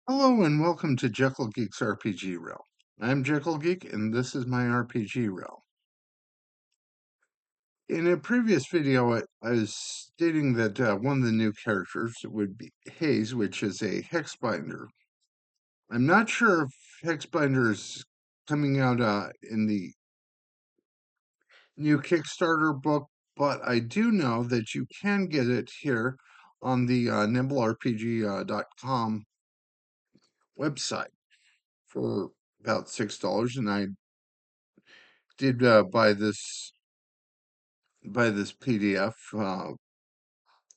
Hello and welcome to Jekyll Geek's RPG Realm. I'm Jekyll Geek and this is my RPG Realm. In a previous video, I was stating that one of the new characters would be Haze, which is a Hexbinder. I'm not sure if Hexbinder is coming out in the new Kickstarter book, but I do know that you can get it here on the NimbleRPG.com website for about $6, and I did buy this PDF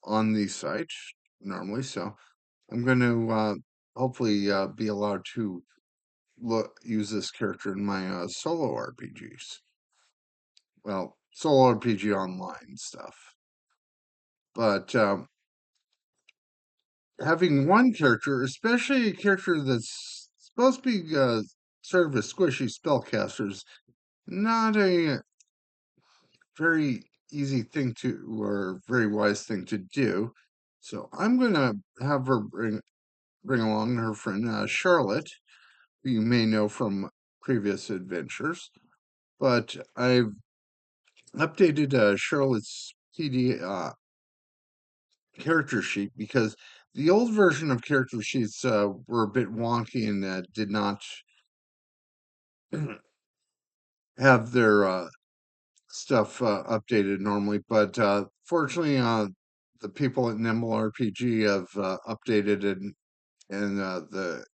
on the site normally, so I'm going to hopefully be allowed to use this character in my solo RPGs. Well, solo RPG online stuff. But having one character, especially a character that's supposed to be sort of a squishy spellcaster, is not a very easy thing to, or very wise thing to do. So I'm going to have her bring along her friend Charlotte, who you may know from previous adventures. But I've updated Charlotte's PD character sheet because the old version of character sheets were a bit wonky and did not have their stuff updated normally. But fortunately, the people at Nimble RPG have updated it, and the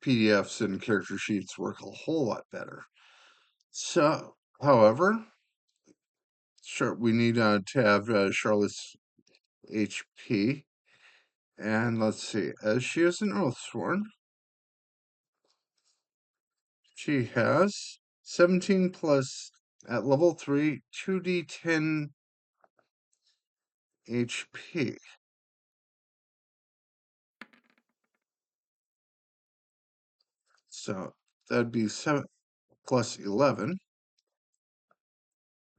PDFs and character sheets work a whole lot better. So, however, sure, we need to have Charlotte's HP. And let's see, as she is an Oathsworn, she has 17 plus at level 3, 2d10 HP. So that'd be 7 plus 11.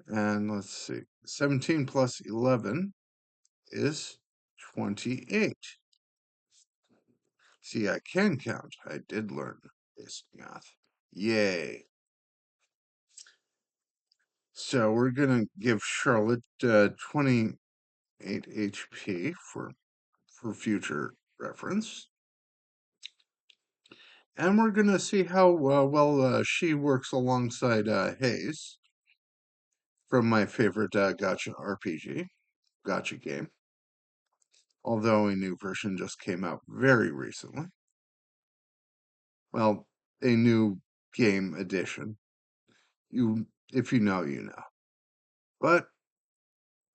And let's see, 17 plus 11 is 28. See, I can count. I did learn this math. Yay. So we're going to give Charlotte 28 HP for future reference. And we're going to see how well she works alongside Haze from my favorite gotcha RPG, gotcha game. Although a new version just came out very recently. Well, a new game edition. If you know, you know. But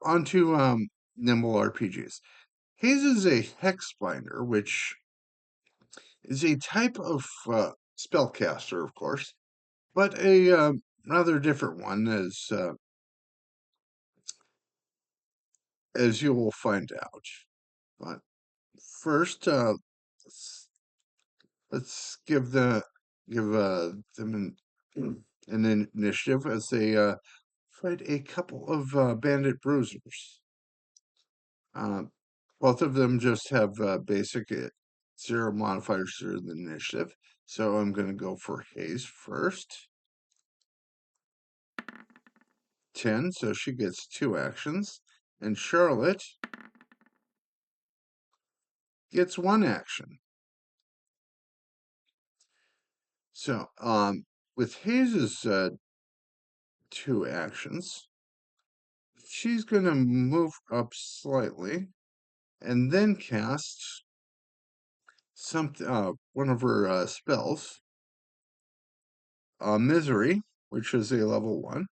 onto Nimble RPGs. Haze is a Hexbinder, which is a type of spellcaster, of course, but a rather different one, as you will find out. But first, let's give them an initiative as they fight a couple of bandit bruisers. Both of them just have basic 0 modifiers to the initiative. So I'm going to go for Haze first. 10, so she gets 2 actions. And Charlotte gets 1 action. So with Haze's 2 actions, she's going to move up slightly and then cast one of her spells, Misery, which is a level 1.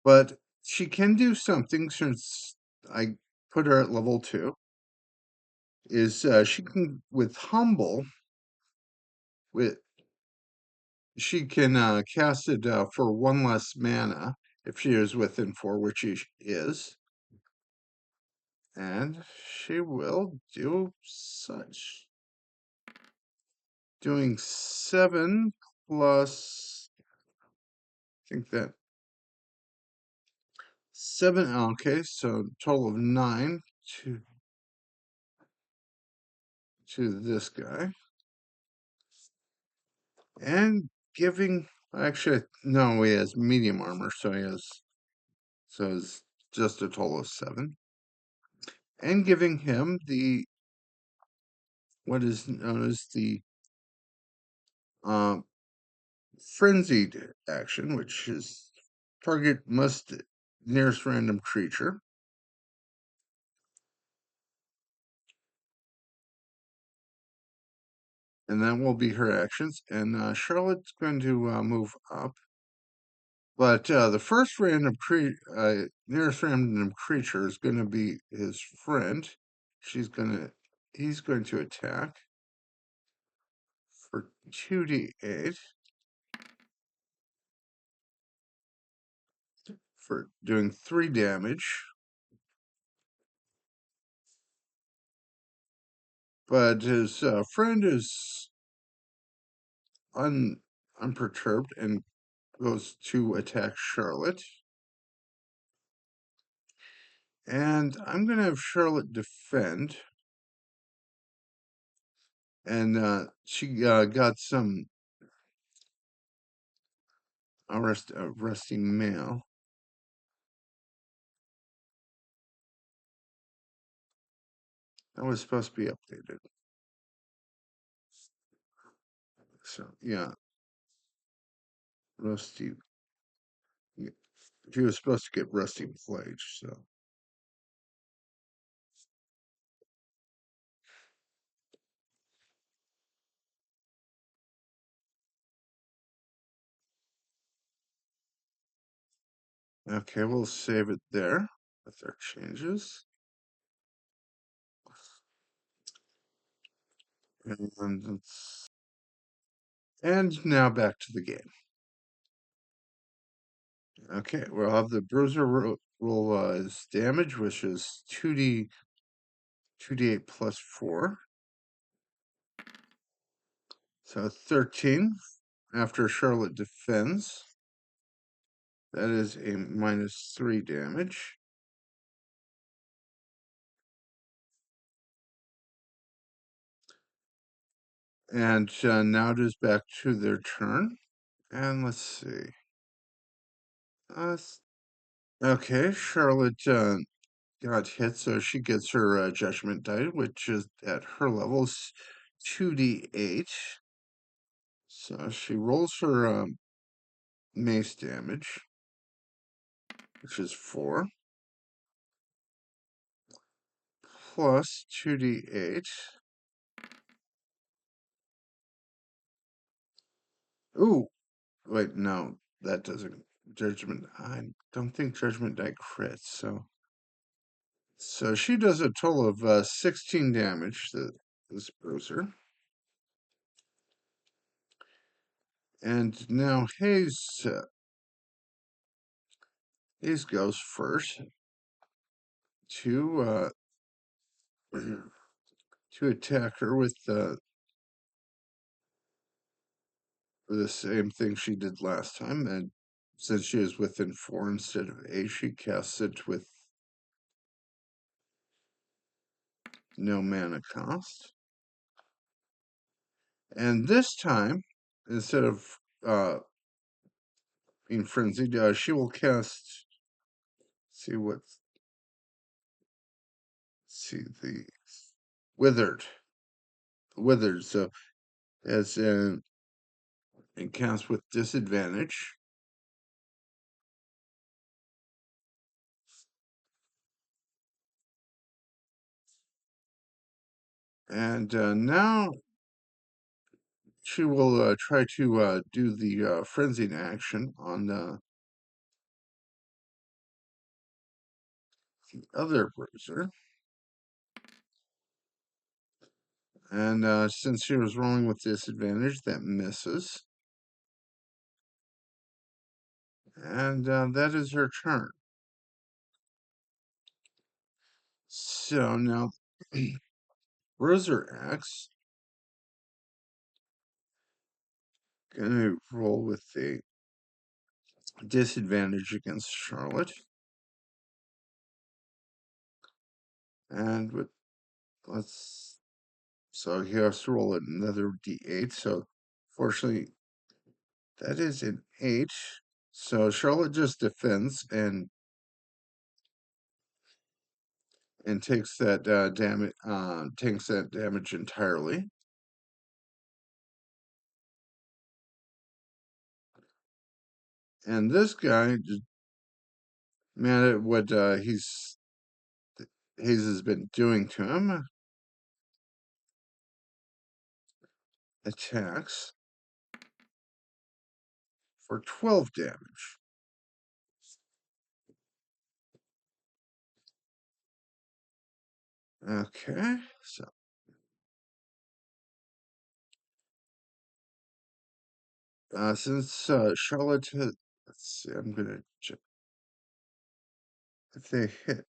But she can do something since I put her at level 2. Is she can, with Humble, she can cast it for 1 less mana if she is within 4, which she is. And she will do such. Doing 7 plus, I think that 7, okay, so total of 9 to this guy. and giving, actually, no, he has medium armor, so it's just a total of 7. And giving him what is known as the uh, frenzied action, which is target must nearest random creature. And that will be her actions. And Charlotte's going to move up. But the first nearest random creature is going to be his friend. He's going to attack for 2d8 for doing 3 damage. But his friend is unperturbed and goes to attack Charlotte. And I'm going to have Charlotte defend. And she got some rusty mail. That was supposed to be updated. So, yeah, rusty. Yeah, she was supposed to get rusty plate, so. Okay, we'll save it there with our changes. And now back to the game. Okay, we'll have the bruiser roll as damage, which is 2d8 plus 4. So 13 after Charlotte defends. That is a minus 3 damage. And now it is back to their turn. And let's see. Okay, Charlotte got hit, so she gets her judgment die, which is at her levels 2d8. So she rolls her mace damage, which is 4, plus 2d8. Ooh, wait, no, that doesn't. Judgment, I don't think judgment die crits, so she does a total of 16 damage to this bruiser. And now Haze goes first to to attack her with the same thing she did last time. And since she is within 4 instead of 8, she casts it with no mana cost. And this time, instead of being frenzied, she will cast. See what? See the withered, withered. So as it counts with disadvantage. And now she will try to do the frenzied action on the other bruiser. And since she was rolling with disadvantage, that misses. And that is her turn. So now, Bruiser X gonna roll with the disadvantage against Charlotte. And with let's so he has to roll another d8. So fortunately, That is an 8. So Charlotte just defends and takes that damage entirely. And this guy, just mad at what Haze has been doing to him, attacks for 12 damage. Okay, so since Charlotte hit, let's see, I'm gonna check if they hit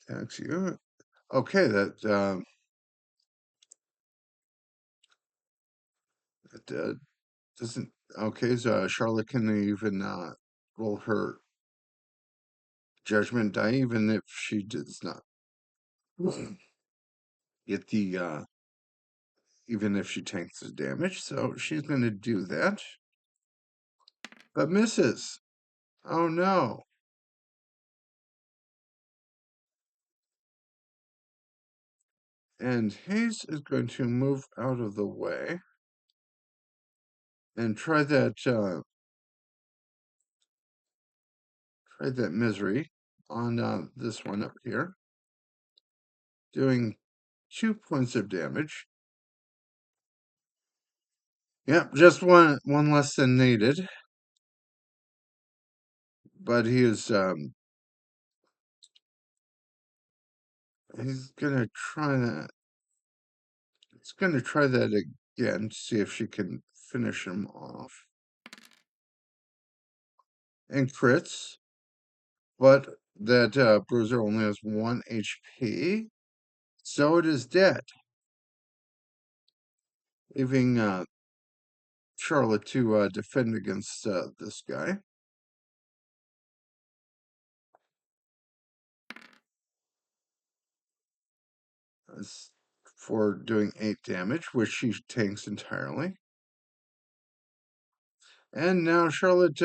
attacks you. Okay, that doesn't. Okay, so Charlotte can even roll her judgment die, even if she does not get the even if she takes the damage. So she's going to do that, but misses. Oh no! And Haze is going to move out of the way and try that misery on this one up here, doing 2 points of damage. Yep, just one less than needed. But he's gonna try that. He's gonna try that again to see if she can finish him off. And crits, but that bruiser only has 1 HP, so it is dead, leaving Charlotte to defend against this guy. For doing 8 damage, which she tanks entirely. And now Charlotte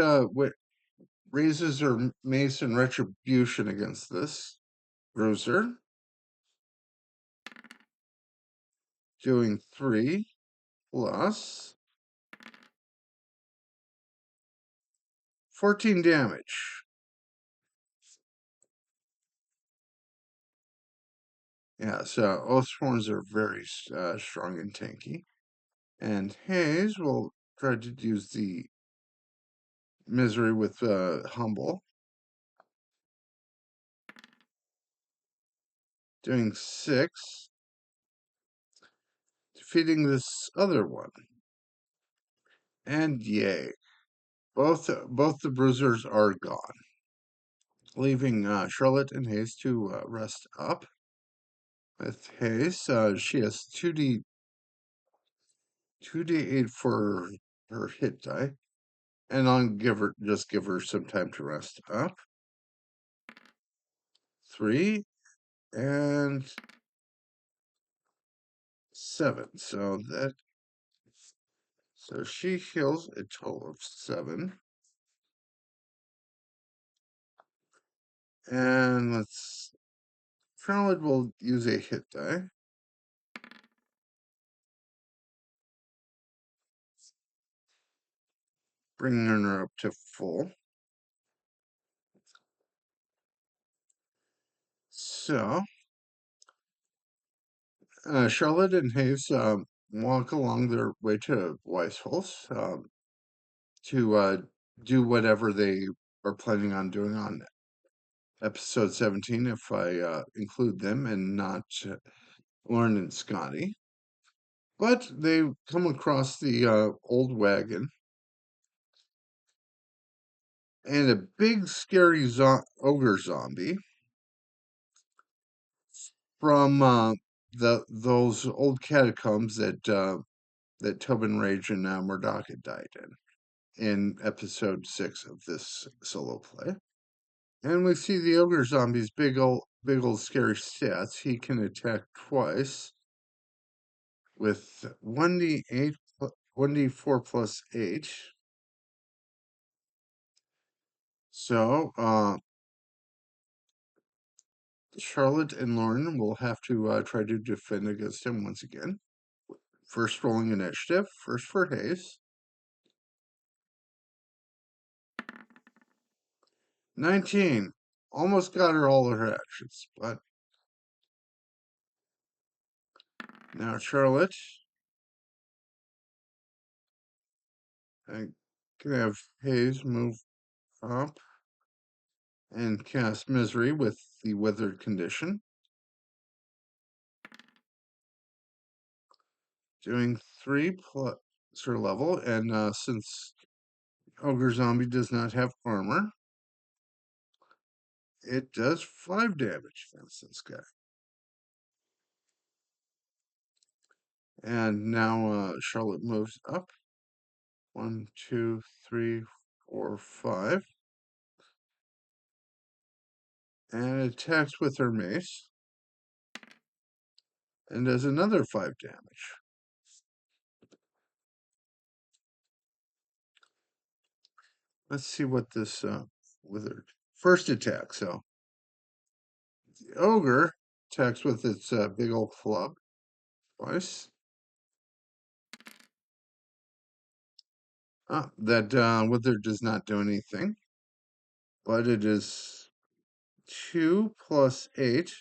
raises her mace in retribution against this bruiser, doing 3 plus 14 damage. Yeah, so Oathsworns are very strong and tanky. And Haze will try to use the misery with Humble, doing 6, defeating this other one. And yay, both the bruisers are gone, leaving Charlotte and Haze to rest up. With Haze, she has 2d8 for her hit die, and I'll just give her some time to rest up. 3 and 7, so she heals a total of 7. And Charlotte will use a hit die. Bringing her up to full. So, Charlotte and Haze walk along their way to Weisholz to do whatever they are planning on doing on episode 17, if I include them and not Lauren and Scotty. But they come across the old wagon and a big, scary ogre zombie from those old catacombs that Tobin Rage and Murdoch had died in episode 6 of this solo play. And we see the ogre zombie's big old scary stats. He can attack twice with 1d8 1d4 plus 8. So, Charlotte and Lauren will have to try to defend against him once again. First rolling initiative. First for Haze. 19. Almost got her all her actions, but now Charlotte. I can have Haze move up and cast Misery with the Withered condition. Doing 3 plus her level, and since Ogre Zombie does not have armor, it does 5 damage against this guy. And now Charlotte moves up. 1, 2, 3, 4, 5. And attacks with her mace. And does another 5 damage. Let's see what this withered. First attack, so the ogre attacks with its big old club twice. That wither does not do anything, but it is 2 plus 8,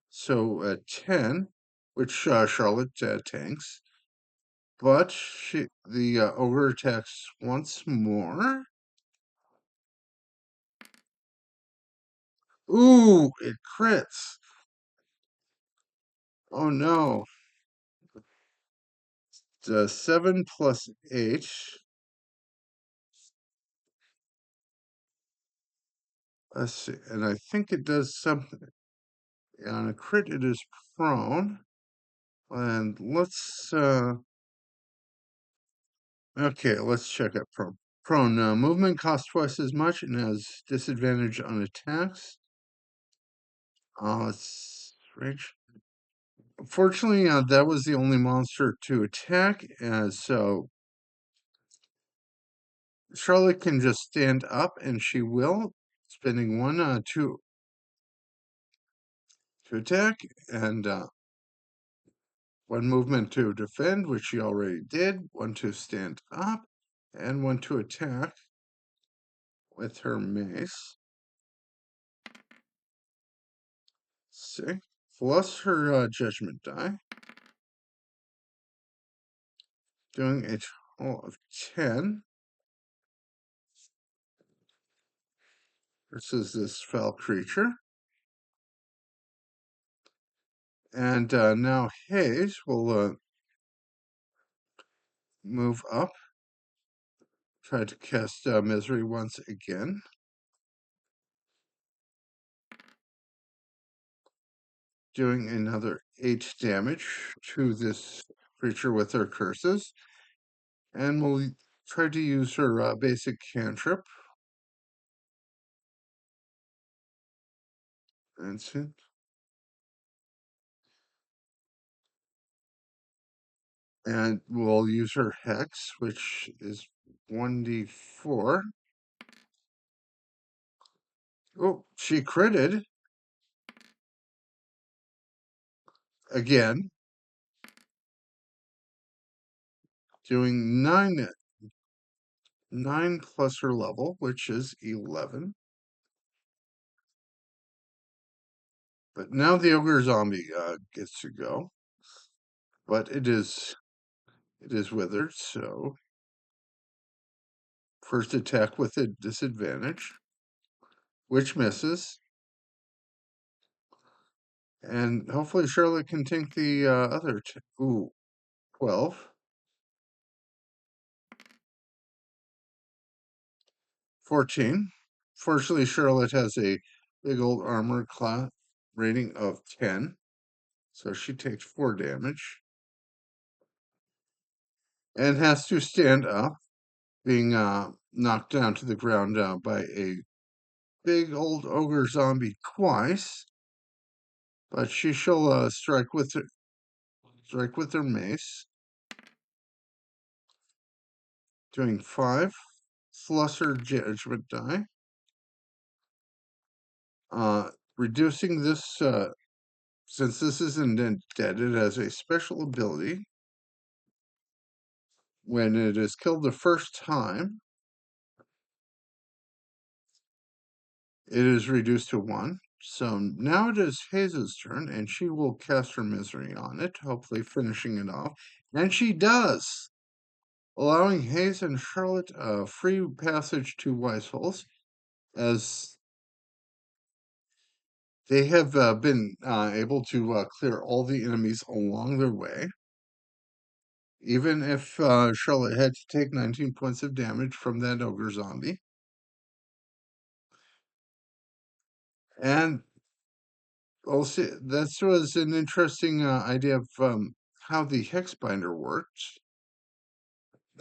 so 10, which Charlotte tanks. But the ogre attacks once more. Ooh, it crits. Oh no. 7 plus 8. Let's see. And I think it does something. On a crit, it is prone. And okay, let's check out prone. Prone movement costs twice as much and has disadvantage on attacks. Let's range. Fortunately, that was the only monster to attack, and so Charlotte can just stand up, and she will, spending 1 to attack, and 1 movement to defend, which she already did. 1 to stand up, and 1 to attack with her mace. See, plus her judgment die, doing a total of 10 versus this foul creature. And now Haze will move up, try to cast Misery once again. Doing another 8 damage to this creature with her curses. And we'll try to use her basic cantrip. Instant. And we'll use her Hex, which is 1d4. Oh, she critted. Again. Doing 9 plus her level, which is 11. But now the ogre zombie gets to go. But it is withered, so first attack with a disadvantage, which misses. And hopefully Charlotte can take the other. Ooh, 12. 14. Fortunately, Charlotte has a big old armor class rating of 10. So she takes 4 damage. And has to stand up, being knocked down to the ground by a big old ogre zombie twice. But she shall strike with her mace. doing 5 Flusser Judgment die, uh, reducing this, since this is indebted as a special ability, when it is killed the first time, it is reduced to 1. So now it is Haze's turn, and she will cast her misery on it, hopefully finishing it off. And she does, allowing Haze and Charlotte a free passage to Weisholz, as they have been able to clear all the enemies along their way, even if Charlotte had to take 19 points of damage from that ogre zombie. And also, that was an interesting idea of how the Hexbinder works.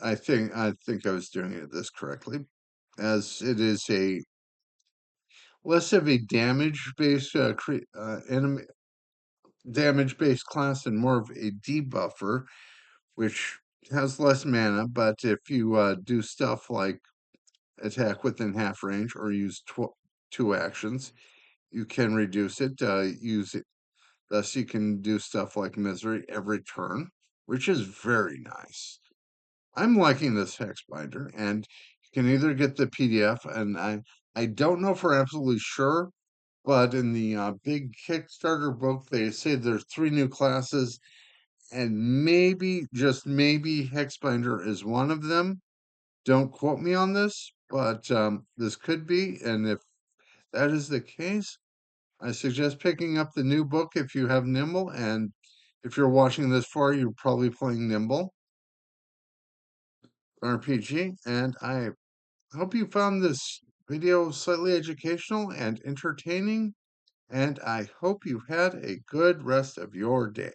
I think I was doing this correctly, as it is a less of a damage-based enemy damage-based class and more of a debuffer, which has less mana. But if you do stuff like attack within half range or use 2 actions, you can reduce it. Use it. Thus, you can do stuff like misery every turn, which is very nice. I'm liking this hex binder, and you can either get the PDF, and I don't know if we're absolutely sure, but in the big Kickstarter book, they say there's 3 new classes, and maybe, just maybe, Hexbinder is one of them. Don't quote me on this, but this could be, and if that is the case, I suggest picking up the new book if you have Nimble, and if you're watching this far, you're probably playing Nimble RPG, and I hope you found this video slightly educational and entertaining, and I hope you had a good rest of your day.